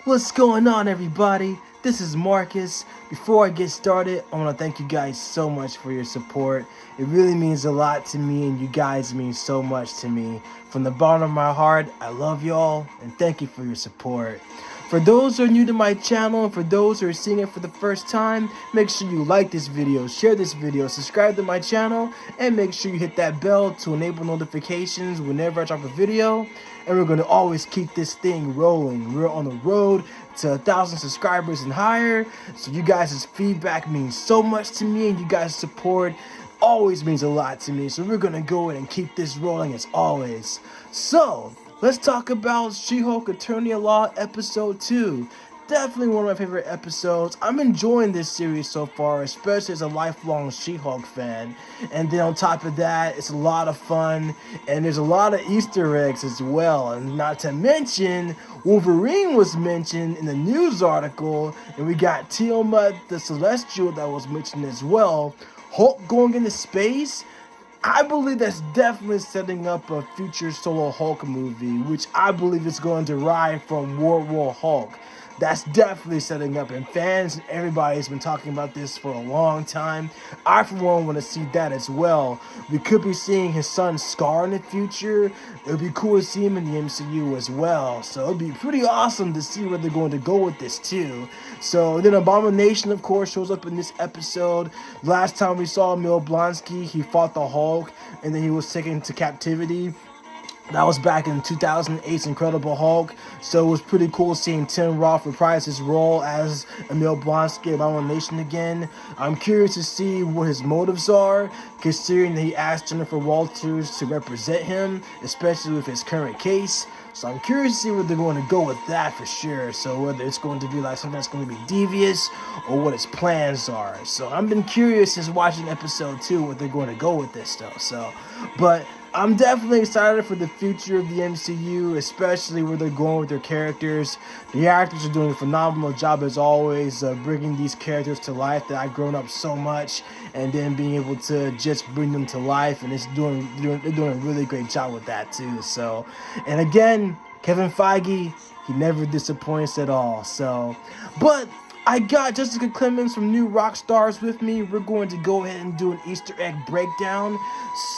What's going on, everybody? This is Marcus. Before I get started, I want to thank you guys so much for your support. It really means a lot to me, and you guys mean so much to me. From the bottom of my heart, I love y'all, and thank you for your support. For those who are new to my channel, and for those who are seeing it for the first time, make sure you like this video, share this video, subscribe to my channel, and make sure you hit that bell to enable notifications whenever I drop a video. And we're going to always keep this thing rolling. We're on the road to 1,000 subscribers and higher, so you guys' feedback means so much to me, and you guys' support always means a lot to me. So we're going to go in and keep this rolling as always. So let's talk about She-Hulk Attorney-at-Law Episode 2. Definitely one of my favorite episodes. I'm enjoying this series so far, especially as a lifelong She-Hulk fan. And then on top of that, it's a lot of fun, and there's a lot of Easter eggs as well. And not to mention, Wolverine was mentioned in the news article, and we got Teimut the Celestial that was mentioned as well. Hulk going into space? I believe that's definitely setting up a future solo Hulk movie, which I believe is going to derive from World War Hulk. That's definitely setting up, and fans and everybody's been talking about this for a long time. I, for one, want to see that as well. We could be seeing his son Skaar in the future. It would be cool to see him in the MCU as well. So it would be pretty awesome to see where they're going to go with this too. So then Abomination, of course, shows up in this episode. Last time we saw Emil Blonsky, he fought the Hulk, and then he was taken into captivity. That was back in 2008's Incredible Hulk, so it was pretty cool seeing Tim Roth reprise his role as Emil Blonsky Abomination again. I'm curious to see what his motives are, considering that he asked Jennifer Walters to represent him, especially with his current case. So I'm curious to see where they're going to go with that for sure. So whether it's going to be like something that's going to be devious or what his plans are. So I've been curious since watching episode 2 what they're going to go with this stuff. But I'm definitely excited for the future of the MCU, especially where they're going with their characters. The actors are doing a phenomenal job as always, bringing these characters to life that I've grown up so much, and then being able to just bring them to life, and they're doing a really great job with that too. So, and again, Kevin Feige, he never disappoints at all. So, but I got Jessica Clemens from New Rock Stars with me. We're going to go ahead and do an Easter egg breakdown.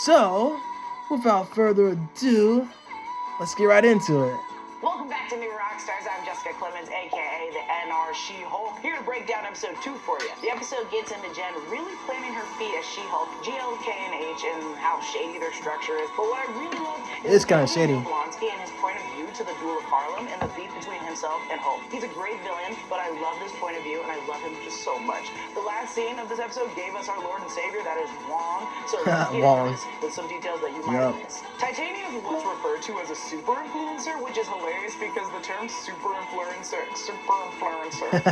So without further ado, let's get right into it. Welcome back to New Rockstars. I'm Jessica Clemens, aka the NR She-Hulk, here to break down episode 2 for you. The episode gets into Jen really planting her feet as She-Hulk, GLK&H, and how shady their structure is. But what I really love is kind of shady. Blonsky and his point of view to the Duel of Harlem and the beef between himself and Hulk. He's a great villain, but I love this point of view, and I love him just so much. The last scene of this episode gave us our Lord and Savior, that is Wong. So let's get into this with some details that you might have missed. Titania is what's referred to as a super influencer, which is hilarious because the term super influencer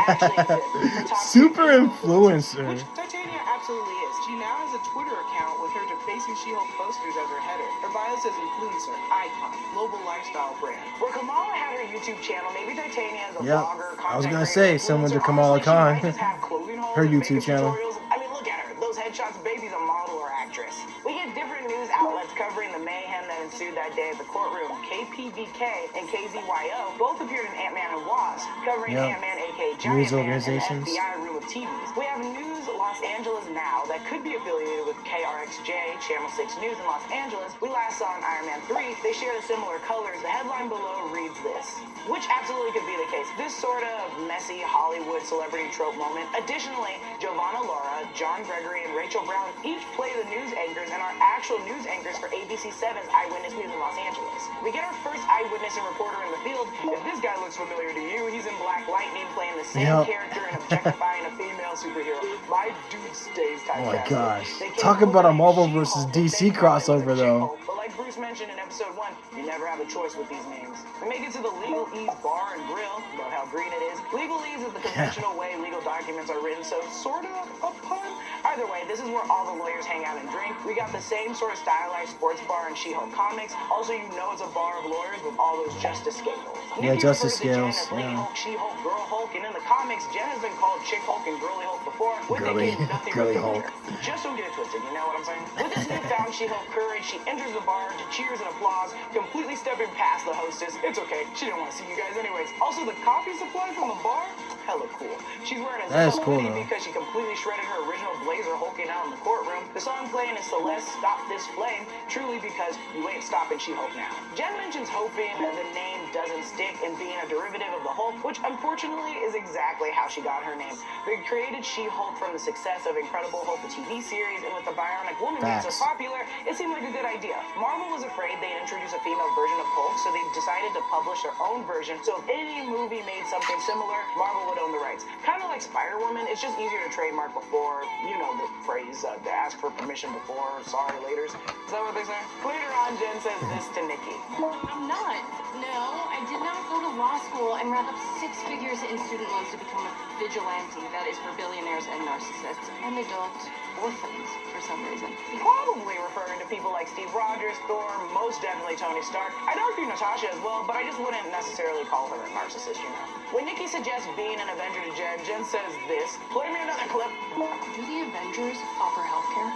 actually exists. Super influencer. Which Titania absolutely is. She now has a Twitter account with her defacing She-Hulk posters as her header. Her bio says influencer, icon, global lifestyle brand. Where Kamala had her YouTube channel, maybe Titania is a blogger, content I was gonna creator, say someone to influencer. Kamala Honestly, Khan. she might just have clothing hauls Her and YouTube makeup channel. tutorials. I mean, look at her. Those headshots, baby's a model or actress. We get different news outlets covering the mayhem that ensued that day at the courtroom. KPVK and KZYO both appeared in Ant-Man and Wasp, covering Ant-Man aka Giant News Man organizations. and the FBI room of TVs. We have News Los Angeles Now that could be affiliated with KRXJ, Channel 6 News in Los Angeles. We last saw in Iron Man 3, they share the similar colors. The headline below reads this, which absolutely could be the case. This sort of messy Hollywood celebrity trope moment. Additionally, Giovanna Laura, John Gregory, and Rachel Brown each play the news anchors and are actual news anchors for ABC7's Eyewitness News in Los Angeles. We get our first eyewitness and reporter in the field. If this guy looks familiar to you, he's in Black Lightning playing the same character and objectifying a female superhero. My dude stays typecast. Oh my gosh. Talk about a Marvel versus DC crossover though. But like Bruce mentioned in episode 1, you never have a choice with these names. We make it to the Legal Ease Bar and Grill. Love how green it is. Legal Ease is the conventional way legal documents are written, so sort of a pun. Either way, this is where all the lawyers hang out and drink. We got the same sort of stylized sports bar in She-Hulk comics. Also, you know it's a bar of lawyers with all those justice scales. Yeah, justice scales. Lady Hulk, She-Hulk, Girl Hulk, and in the comics, Jen has been called Chick Hulk and Girly Hulk before. Girly Hulk. Just don't get it twisted, you know what I'm saying? With this newfound She-Hulk courage, she enters the bar to cheers and applause, completely stepping past the hostess. It's okay, she didn't want to see you guys anyways. Also, the coffee supply from the bar, hella cool. She's wearing a That's cool, hoodie though. because she completely shredded her original blazer hulking out in the courtroom. The song playing is Celeste, Stop This Flame, truly because you ain't stopping She-Hulk now. Jen mentions hoping the name doesn't stick and being a derivative of the Hulk, which unfortunately is exactly how she got her name. They created She-Hulk from the success of Incredible Hulk, the TV series, and with the Bionic Woman being so popular, it seemed like a good idea. Marvel was afraid they'd introduce a female version of Hulk, so they decided to publish their own version, so if any movie made something similar, Marvel would own the rights. Kind of like Spider-Woman, it's just easier to trademark before, you know the phrase, to ask for permission before, sorry laters. Is that what they say? Later on, Jen says this to Nikki. I'm not. No, I did not go to law school and rack up 6 figures in student loans to become a vigilante. That is for billionaires and narcissists and adult orphans for some reason. Probably referring to people like Steve Rogers, Thor, most definitely Tony Stark. I'd argue Natasha as well, but I just wouldn't necessarily call her a narcissist, you know. When Nikki suggests being an Avenger to Jen, Jen says this. Play me another clip. Do the Avengers offer healthcare?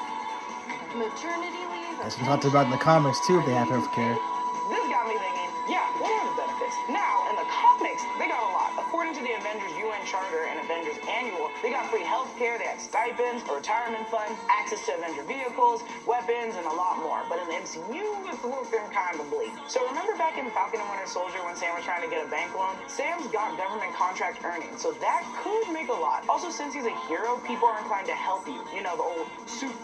Maternity leave? That's what we talked about in the comics too. They have healthcare. This got me thinking, yeah, what are the benefits? Now, in the comics, they got a lot. According to the Avengers UN Charter and Avengers Annual, they got free healthcare, they had stipends, a retirement fund, access to Avenger vehicles, weapons, and a lot more. But in the MCU, it's looking kind of bleak. So remember back in Falcon and Winter Soldier when Sam was trying to get a bank loan? Sam's got government contract earnings, so that could make a lot. Also, since he's a hero, people are inclined to help you. You know, the old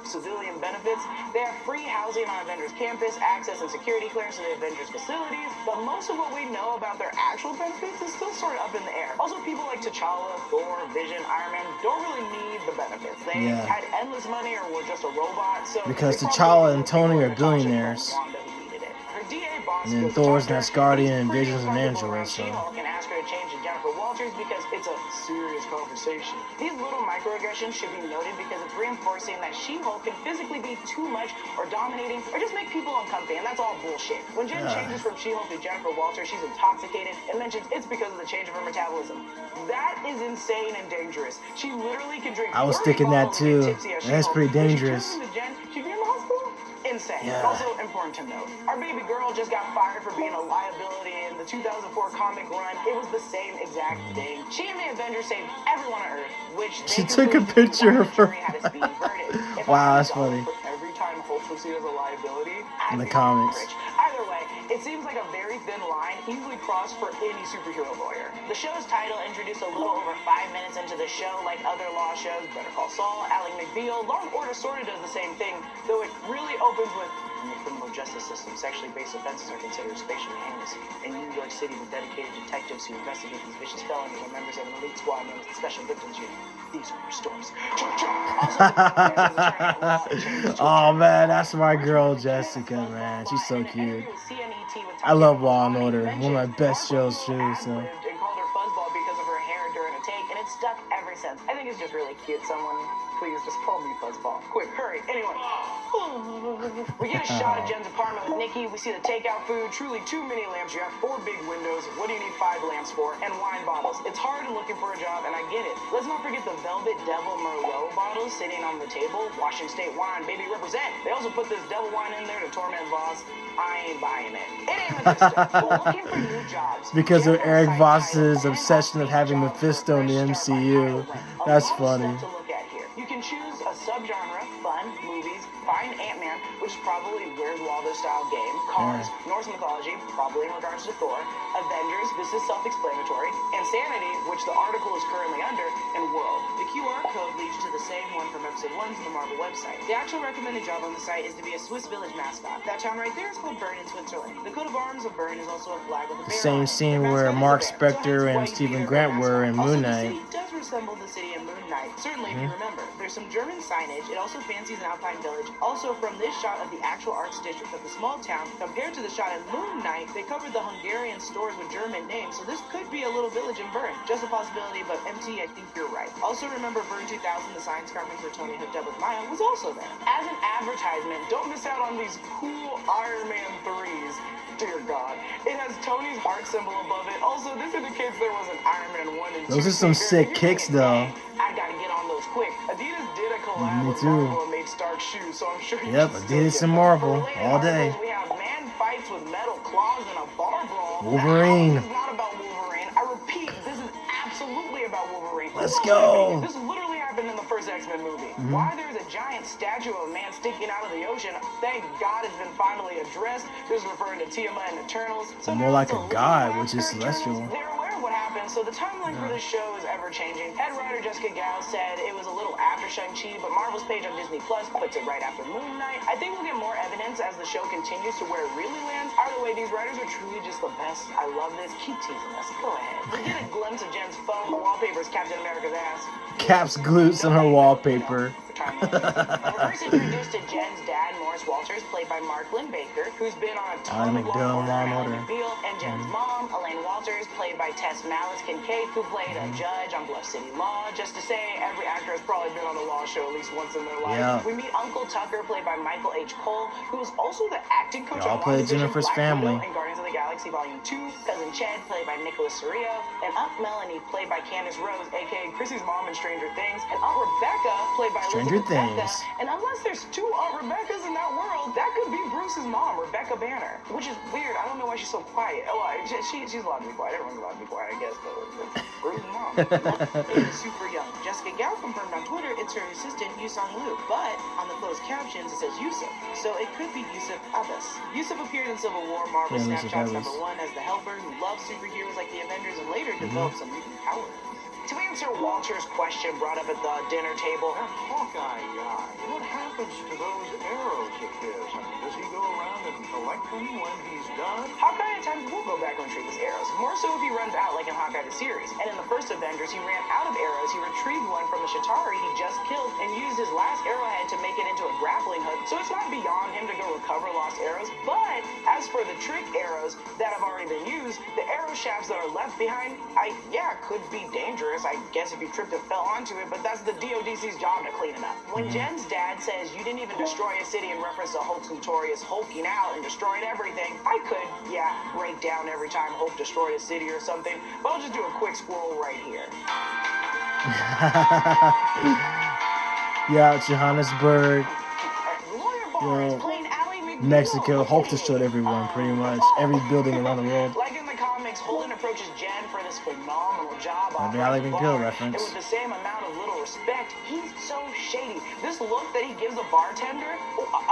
civilian benefits. They have free housing on Avengers campus, access and security clearance to the Avengers facilities, but most of what we know about their actual benefits is still sort of up in the air. Also, people like T'Challa, Thor, Vision, Iron Man don't really need the benefits. They had endless money or were just a robot, so because T'Challa and Tony are billionaires. And then Thor's an Asgardian and Vision's an Angela, so. And ask her to change to Jennifer Walters because it's a serious conversation. These little microaggressions should be noted because it's reinforcing that She-Hulk can physically be too much or dominating or just make people uncomfy, and that's all bullshit. When Jen changes from She-Hulk to Jennifer Walters, she's intoxicated and mentions it's because of the change of her metabolism. That is insane and dangerous. She literally can drink. I was thinking that too. That's pretty dangerous. She'd be in the hospital. Insane. But also important to note, our baby girl just got fired for being a liability in the 2004 comic run. It was the same exact thing. She and the Avengers saved everyone on Earth, which she took a picture of her. Wow, that's funny. Every time Hulk was seen as a liability in the comics. Either way, it seems like a very thin line, easily crossed for any superhero lawyer. The show's title introduced a little over 5 minutes into the show, like other law shows, Better Call Saul, Ally McBeal. Law & Order sort of does the same thing, though it really opens with in the criminal justice system, sexually based offenses are considered spatially heinous. In New York City, the dedicated detectives who investigate these vicious felonies are members of an elite squad known as the Special Victims Unit. These are your stories. Oh man, that's my girl Jessica, man. She's so cute. I love Law & Order. One of my best shows too. So. And called her Fuzzball because of her hair during a take, and it's stuck ever since. I think it's just really cute. Someone, please just call me Fuzzball. Quick, hurry. Anyway. We get a shot of Jen's apartment with Nikki. We see the takeout food. Truly too many lamps. You have 4 big windows. What do you need 5 lamps for? And wine bottles. It's hard looking for a job, and I get it. Let's not forget the Velvet Devil Merlot bottles sitting on the table. Washington State wine, baby, represent. They also put this devil wine in there to torment Voss. I ain't buying it. It ain't Mephisto. We're looking for new jobs. Because of Eric Voss's obsession of having Mephisto in the MCU. That's funny. You can choose a subgenre, fun, movies, find Ant-Man, which is probably Where's Waldo-style game, Cars, Norse mythology, probably in regards to Thor, Avengers, this is self-explanatory, Insanity, which the article is currently under, and World. The QR code leads you to the same one from episode 1 to the Marvel website. The actual recommended job on the site is to be a Swiss village mascot. That town right there is called Bern in Switzerland. The coat of arms of Bern is also a flag with a bear. Same scene where Mark Spector and Stephen Grant were in Moon Knight. It does resemble the city in Moon Knight, certainly if you remember. There's some German signage. It also fancies an Alpine village. Also, from this shot of the actual arts district of the small town, compared to the shot in Moon Knight, they covered the Hungarian stores with German names, so this could be a little village in Bern. Just a possibility, but MT, I think you're right. Also, remember Bern 2000, the science conference where Tony hooked up with Maya was also there. As an advertisement, don't miss out on these cool Iron Man 3s. Dear God. It has Tony's heart symbol above it. Also, this indicates there was an Iron Man 1 and 2. Those are some sick kicks, though. I gotta get on those quick. Adidas did a collab with Marvel and made Stark shoes, so I'm sure you Yep, Adidas and Marvel all day. We have man fights with metal claws. Wolverine. This is not about Wolverine. I repeat, this is absolutely about Wolverine. Let's go. This literally happened in the first X-Men movie. Why there's a giant statue of a man sticking out of the ocean, thank God it's been finally addressed. This is referring to Teimut and Eternals. So More now like it's a god, which is after celestial. Eternals. They're aware of what happened, so the timeline for this show is ever changing. Head writer Jessica Gao said it was a little after Shang-Chi, but Marvel's page on Disney Plus puts it right after Moon Knight. I think we'll get more evidence as the show continues to where it really lands. Either way, these writers are truly just the best. I love this. Keep teasing us. Go ahead. We get a glimpse of Jen's phone. The wallpaper is Captain America's ass. Cap's glutes on her wallpaper. We're first introduced to Jen's dad, Morris Walters, played by Mark Linn-Baker, who's been on a ton of Law and Order, and Jen's mom, Elaine Walters, played by Tess Malice-Kincaid, who played a judge on Bluff City Law. Just to say, every actor has probably been on a law show at least once in their life. Yeah. We meet Uncle Tucker, played by Michael H. Cole, who is also the acting coach They all on played WandaVision, Jennifer's Black family. Widow, and Guardians of the Galaxy Volume 2. Cousin Ched, played by Nicholas Cerrillo, and Aunt Melanie, played by Candace Rose, aka Chrissy's mom in Stranger Things, and Aunt Rebecca, played by Stranger Elizabeth Becca. Things. And unless there's two Aunt Rebeccas in that world, that could be Bruce's mom, Rebecca Banner, which is weird. I don't know why she's so quiet. Oh, she's allowed to be quiet. Everyone's allowed to be quiet, I guess, but it's Bruce's mom. Is super young. Jessica Gao confirmed on Twitter it's her assistant, Yusong Lu, but on the closed captions it says Yusuf, so it could be Yusuf Abbas. Yusuf appeared in Civil War, Marvel Yeah, Yusuf Snapshots Abbas. #1 as the helper who loves superheroes like the Avengers and later developed some mutant powers. To answer Walter's question brought up at the dinner table, That Hawkeye guy, what happens to those arrows of his? I mean, does he go around and collect them when he's done? Hawkeye at times will go back and retrieve his arrows, more so if he runs out like in Hawkeye the series. And in the first Avengers, he ran out of arrows, he retrieved one from the Chitauri he just killed and used his last arrowhead to make it into a grappling hook, so it's not beyond him to go recover lost arrows. But as for the trick arrows that have already been used, the arrow shafts that are left behind, could be dangerous, I guess, if you tripped and fell onto it, but that's the DODC's job to clean it up. When Jen's dad says you didn't even destroy a city in reference to Hulk's notorious hulking out and destroying everything, I could, break down every time Hulk destroyed a city or something, but I'll just do a quick scroll right here. Yeah, Johannesburg, Lawyer Barnes Yo, playing Ally McBeal. Mexico. Hulk destroyed everyone, pretty much. Every building around the world. Like in the comics, Holden approaches Jen for this phenomenal job Another operating Ally the McBeal bar, reference. and with the same amount of little respect, he's so shady. This look that he gives the bartender,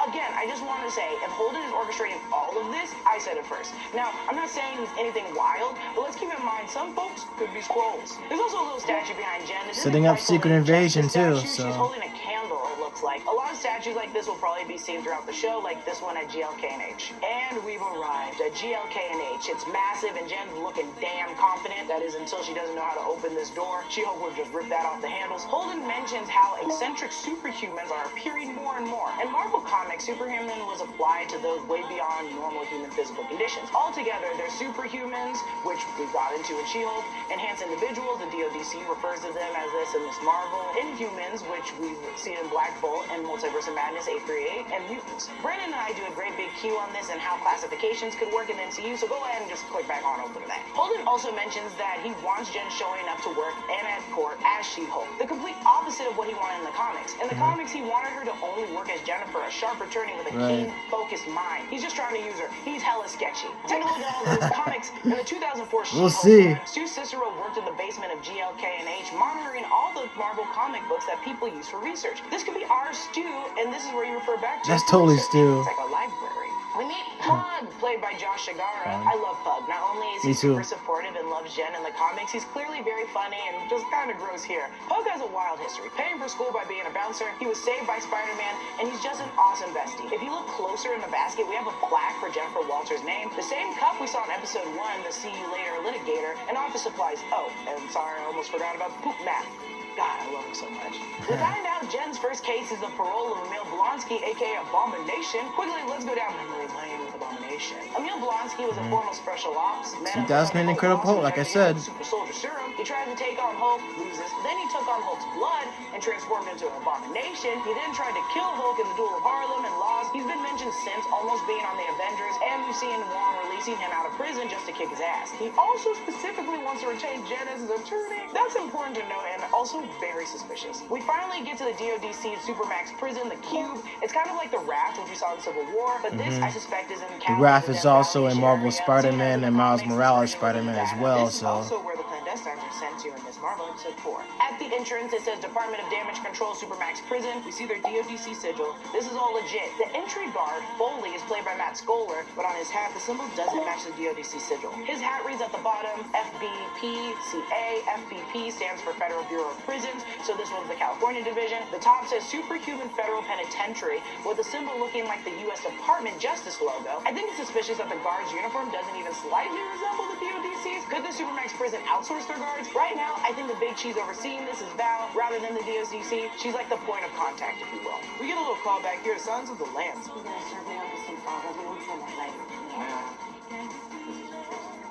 again, I just want to say, if Holden is orchestrating all of this, I said it first. Now, I'm not saying he's anything wild, but let's keep in mind, some folks could be scrolls. There's also a little statue behind Jen. This Setting isn't up quite Secret the Invasion, statue. too, so- She's holding a candle, it looks like. A lot of statues like this will probably be seen throughout the show, like this one at GLK&H. And we've arrived at GLK&H. It's massive, and Jen's looking damn confident. That is until she doesn't know how to open this door. She-Hulk would just rip that off the handles. Holden mentions how eccentric superhumans are appearing more and more. In Marvel Comics, superhuman was applied to those way beyond normal human physical conditions. Altogether, they're superhumans, which we got into in She-Hulk, enhanced individuals, the DODC refers to them as this in Miss Marvel, Inhumans, which we've seen in Black Bolt and Multiverse of Madness 838, and mutants. Brandon and I do a great big Q on this and how classifications could work in the MCU, so go ahead and just click back on over to that. Holden also mentions that he wants Jen showing up to work and at court as She-Hulk, the complete opposite of what he wanted in the comics. In the comics, he wanted her to only work as Jennifer, a sharp attorney with a keen, focused mind. He's just trying to use her. He's hella sketchy. Take a look at all those comics. In the 2004 We'll She-Hulk see. run, Stu Cicero worked in the basement of GLK&H, monitoring all the Marvel comic books that people use for research. This could be our Stu, and this is where you refer back to. That's totally research. Stu. It's like a library. We meet Pug, played by Josh Shigara. I love Pug. Not only is he Me too. super supportive and loves Jen in the comics, he's clearly very funny and just kind of gross here. Pug has a wild history. Paying for school by being a bouncer, he was saved by Spider-Man, and he's just an awesome bestie. If you look closer in the basket, we have a plaque for Jennifer Walters' name. The same cup we saw in episode 1, the See You Later Litigator, and office supplies. Oh, and sorry, I almost forgot about Poop Matt. God, I love him so much. We find out Jen's first case is the parole of Emil Blonsky, aka Abomination. Quickly, let's go down memory lane with Abomination. Emil Blonsky was a former special ops. 2008 Incredible Hulk, like I said. Super Soldier Serum. He tries to take on Hulk, loses. Then he took on Hulk's blood and transformed into an abomination. He then tried to kill Hulk in the Duel of Harlem and lost. He's been mentioned since almost being on the Avengers, and we've seen Wong releasing him out of prison just to kick his ass. He also specifically wants to retain Jen as his attorney. That's important to note and also very suspicious. We finally get to the DODC Supermax prison, the Cube. It's kind of like the Raft, which we saw in Civil War, but this I suspect is in The Raft is also in Marvel Spider-Man and Miles Morales Spider-Man as well, this is also where the clandestines are sent to in Miss Marvel episode 4. At the entrance, it says Department of Damage Control Supermax Prison. We see their DODC sigil. This is all legit. The entry guard, Foley, is played by Matt Skoller, but on his hat, the symbol doesn't match the DODC sigil. His hat reads at the bottom, FBPCA. FBP stands for Federal Bureau of Prisons, so this one's the California division. The top says Superhuman Federal Penitentiary, with the symbol looking like the U.S. Department Justice logo. I think it's suspicious that the guard's uniform doesn't even slightly resemble the DODC's. Could the Supermax prison outsource their guards? Right now, I think the big cheese overseeing this is Val, rather than the DODC. She's like the point of contact, if you will. We get a little call back here to Sons of the Lambs. You guys serve me up with some fava beans and I like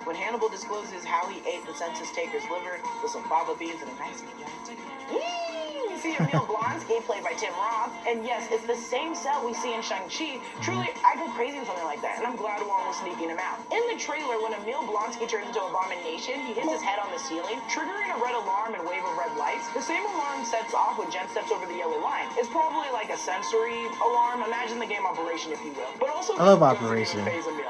When Hannibal discloses how he ate the census taker's liver with some fava beans and a nice Chianti. We see Emil Blonsky, played by Tim Roth, and yes, it's the same set we see in Shang-Chi. Truly, I go crazy in something like that, and I'm glad Wong was sneaking him out. In the trailer, when Emil Blonsky turns into Abomination, he hits his head on the ceiling, triggering a red alarm and wave of red lights. The same alarm sets off when Jen steps over the yellow line. It's probably like a sensory alarm. Imagine the game Operation, if you will. But also, I love Operation.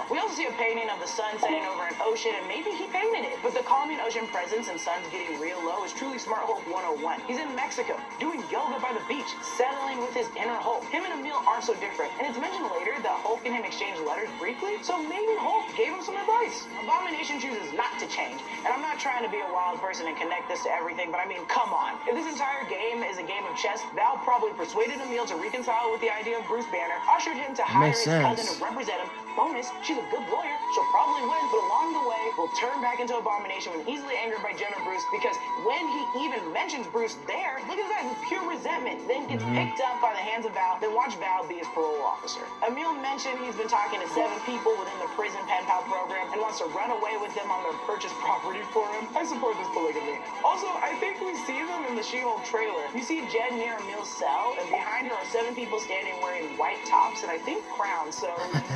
We also see a painting of the sun setting over an ocean, and maybe he painted it. But the calming ocean presence and sun's getting real low is truly Smart Hulk 101. He's in Mexico, doing yoga by the beach, settling with his inner Hulk. Him and Emil aren't so different, and it's mentioned later that Hulk and him exchanged letters briefly, so maybe Hulk gave him some advice. Abomination chooses not to change, and I'm not trying to be a wild person and connect this to everything, but I mean, come on. If this entire game is a game of chess, Val probably persuaded Emil to reconcile with the idea of Bruce Banner, ushered him to hire his cousin to represent him. Bonus, she's a good lawyer, she'll probably win, but along the way, we'll turn back into Abomination when easily angered by Jen or Bruce, because when he even mentions Bruce there, look at that, pure resentment, then gets picked up by the hands of Val, then watch Val be his parole officer. Emil mentioned he's been talking to 7 people within the prison pen pal program and wants to run away with them on their purchased property for him. I support this polygamy. Also, I think we see them in the She-Hulk trailer. You see Jen near Emil's cell, and behind her are 7 people standing wearing white tops and I think crowns, so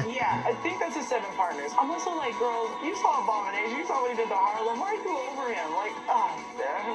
yeah, I think that's his 7 partners. I'm also like, girls, you saw Abomination, you saw what he did to Harlem, why are you over him? Like,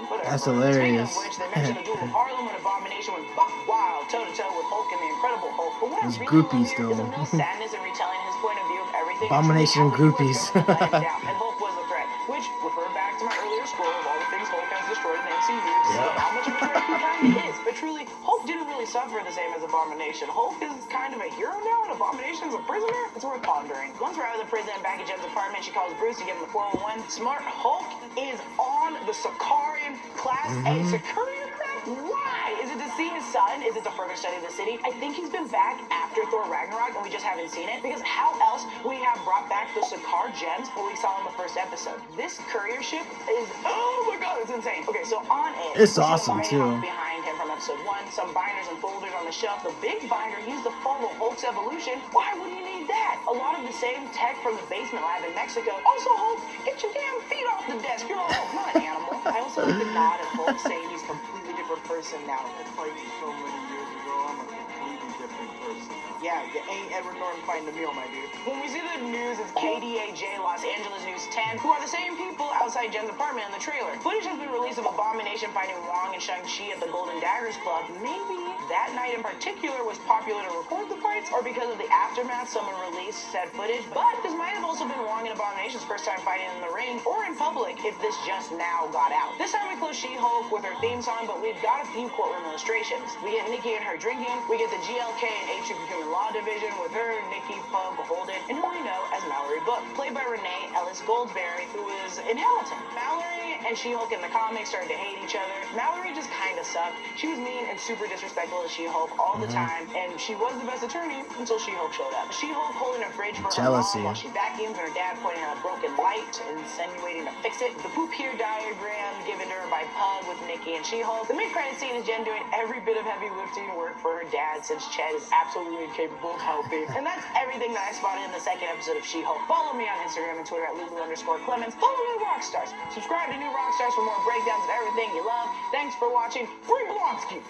whatever. That's hilarious. Speaking of which, they mentioned the Duel of Harlem when Abomination went buck wild, toe-to-toe with Hulk and the Incredible Hulk. But what Those I really groupies, love here is though. Emil's sadness in retelling his point of view of everything. Abomination and truly how he groupies. worked to let him down, and Hulk was the threat, which referred back to my earlier scroll of all the things Hulk has destroyed in the MCU to see how much of a threat he kind of is. But truly, Hulk didn't really suffer the same as Abomination. Hulk is kind of a hero now, and Abomination's a prisoner? It's worth pondering. Once we're out of the prison and back at Jen's apartment, she calls Bruce to give him the 411. Smart Hulk is on the Skaarian Class A. Skaarian craft? Why? Is it to see his son? Is it to further study the city? I think he's been back after Thor Ragnarok and we just haven't seen it, because how else would we have brought back the Skaar gems when we saw in the first episode? This courier ship is, oh my god, it's insane. Okay, so on it, It's awesome too. Behind him from episode 1, some binders and folders on the shelf. The big binder used to follow Hulk's evolution. Why would you need that? A lot of the same tech from the basement lab in Mexico. Also, Hulk, get your damn feet off the desk. You're a Hulk, not an animal. I also like the nod of Hulk saying he's a completely different person now. I fight you so many years ago, I'm a completely different person. Yeah, you ain't Edward Norton fighting the meal, my dude. When we see the news, it's KDAJ Los Angeles News 10, who are the same people outside Jen's apartment in the trailer. Footage has been released of Abomination fighting Wong and Shang-Chi at the Golden Daggers Club. Maybe that night in particular was popular to record the fights, or because of the aftermath, someone released said footage. But this might have also been Wong and Abomination's first time fighting in the ring, or in public, if this just now got out. This time we close She-Hulk with her theme song, but we've got a few courtroom illustrations. We get Nikki and her drinking, we get the GLK and H Superhuman Law Division with her, Nikki, Pug, Holden, and who we know as Mallory Book, played by Renee Ellis Goldsberry, who is in Hamilton. Mallory and She-Hulk in the comics started to hate each other. Mallory just kind of sucked. She was mean and super disrespectful to She-Hulk all the time, and she was the best attorney until She-Hulk showed up. She-Hulk holding a fridge for Jealousy. her mom while she vacuums, and her dad pointing at a broken light, insinuating to fix it. The poop here diagram given to her by hug with Nikki and She-Hulk. The mid-credit scene is Jen doing every bit of heavy lifting work for her dad, since Chet is absolutely incapable of helping. And that's everything that I spotted in the second episode of She-Hulk. Follow me on Instagram and Twitter at Lulu_Clemens. Follow New Rockstars. Subscribe to New Rockstars for more breakdowns of everything you love. Thanks for watching. Free Blonsky!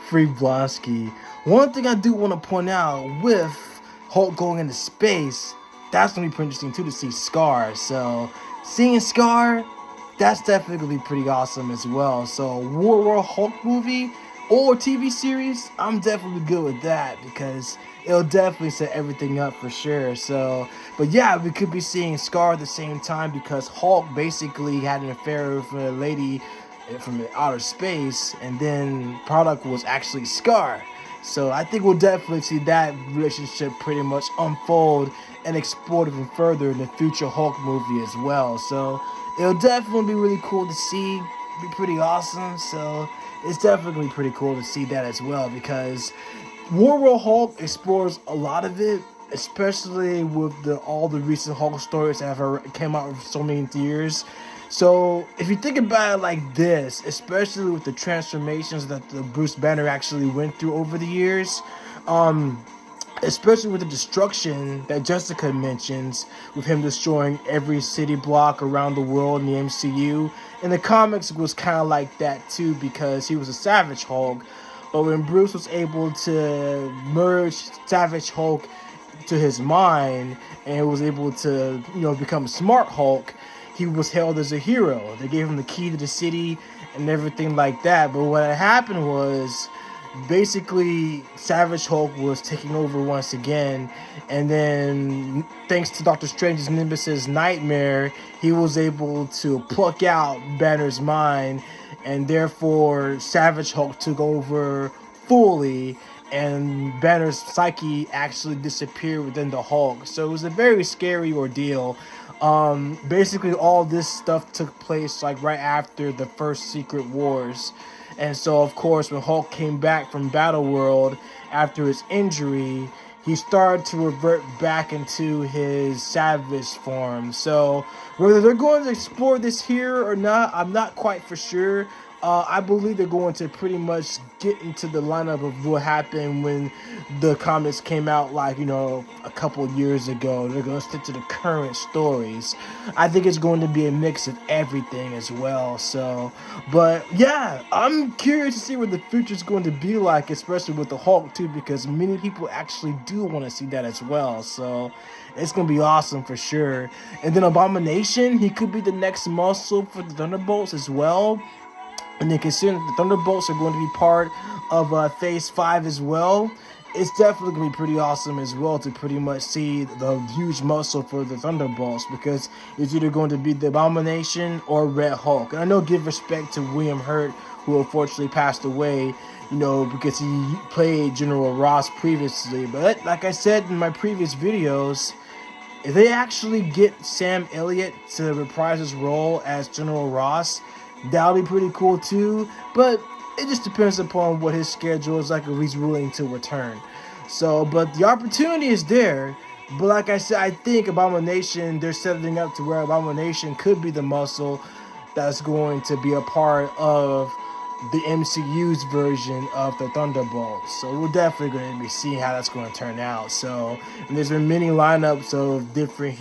Free Blonsky. One thing I do want to point out with Hulk going into space, that's going to be pretty interesting too, to see Skaar. So seeing Skaar, that's definitely going to be pretty awesome as well. So War Hulk movie or TV series, I'm definitely good with that, because it'll definitely set everything up for sure. So, but yeah, we could be seeing Skaar at the same time, because Hulk basically had an affair with a lady from outer space, and then product was actually Skaar. So I think we'll definitely see that relationship pretty much unfold and explored even further in the future Hulk movie as well. So it'll definitely be really cool to see, be pretty awesome. So it's definitely pretty cool to see that as well, because War Hulk explores a lot of it, especially with all the recent Hulk stories that have came out for so many years. So if you think about it like this, especially with the transformations that the Bruce Banner actually went through over the years, especially with the destruction that Jessica mentions, with him destroying every city block around the world in the MCU, in the comics it was kind of like that too, because he was a Savage Hulk. But when Bruce was able to merge Savage Hulk to his mind and was able to, become a Smart Hulk, he was hailed as a hero. They gave him the key to the city and everything like that. But what had happened was, basically, Savage Hulk was taking over once again. And then, thanks to Doctor Strange's Nimbus's nightmare, he was able to pluck out Banner's mind. And therefore, Savage Hulk took over fully. And Banner's psyche actually disappeared within the Hulk. So it was a very scary ordeal. Basically all this stuff took place like right after the first Secret Wars. And so of course when Hulk came back from Battleworld after his injury, he started to revert back into his savage form. So whether they're going to explore this here or not, I'm not quite for sure. I believe they're going to pretty much get into the lineup of what happened when the comics came out, like, a couple of years ago. They're going to stick to the current stories. I think it's going to be a mix of everything as well. So, but yeah, I'm curious to see what the future is going to be like, especially with the Hulk too, because many people actually do want to see that as well. So it's going to be awesome for sure. And then Abomination, he could be the next muscle for the Thunderbolts as well. And then considering the Thunderbolts are going to be part of Phase 5 as well, it's definitely going to be pretty awesome as well to pretty much see the huge muscle for the Thunderbolts, because it's either going to be the Abomination or Red Hulk. And I know, give respect to William Hurt, who unfortunately passed away, because he played General Ross previously. But like I said in my previous videos, if they actually get Sam Elliott to reprise his role as General Ross, that'll be pretty cool too, but it just depends upon what his schedule is like, if he's willing to return. So, but the opportunity is there. But like I said, I think Abomination, they're setting up to where Abomination could be the muscle that's going to be a part of the MCU's version of the Thunderbolts. So we're definitely going to be seeing how that's going to turn out. So, and there's been many lineups of different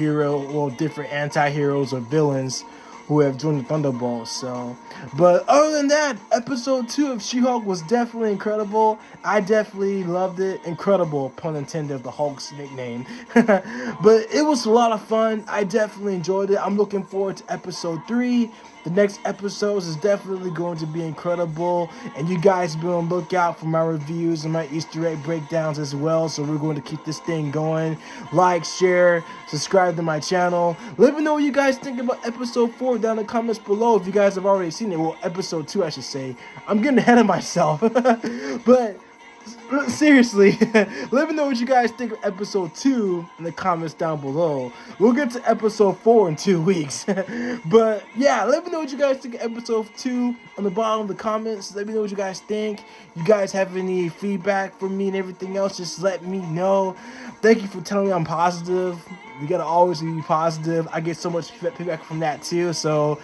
different anti-heroes or villains who have joined the Thunderbolts. So, but other than that, episode 2 of She-Hulk was definitely incredible. I definitely loved it. Incredible, pun intended, of the Hulk's nickname. But it was a lot of fun. I definitely enjoyed it. I'm looking forward to episode 3. The next episodes is definitely going to be incredible, and you guys be on the lookout for my reviews and my Easter egg breakdowns as well. So we're going to keep this thing going. Like, share, subscribe to my channel. Let me know what you guys think about episode 4 down in the comments below if you guys have already seen it. Well, episode 2, I should say. I'm getting ahead of myself. But seriously, let me know what you guys think of episode 2 in the comments down below. We'll get to episode 4 in 2 weeks. But yeah, let me know what you guys think of episode 2 on the bottom of the comments. Let me know what you guys think. You guys have any feedback for me and everything else, just let me know. Thank you for telling me I'm positive. We gotta always be positive. I get so much feedback from that too. So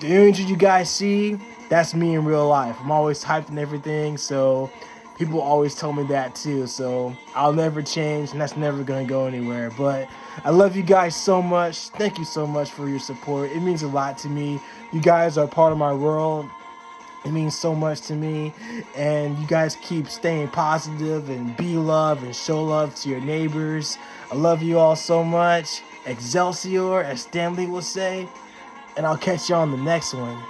the energy you guys see, that's me in real life. I'm always hyped and everything, so people always tell me that too. So I'll never change, and that's never gonna go anywhere. But I love you guys so much. Thank you so much for your support. It means a lot to me. You guys are part of my world. It means so much to me, and you guys keep staying positive and be love and show love to your neighbors. I love you all so much. Excelsior, as Stanley will say, and I'll catch you on the next one.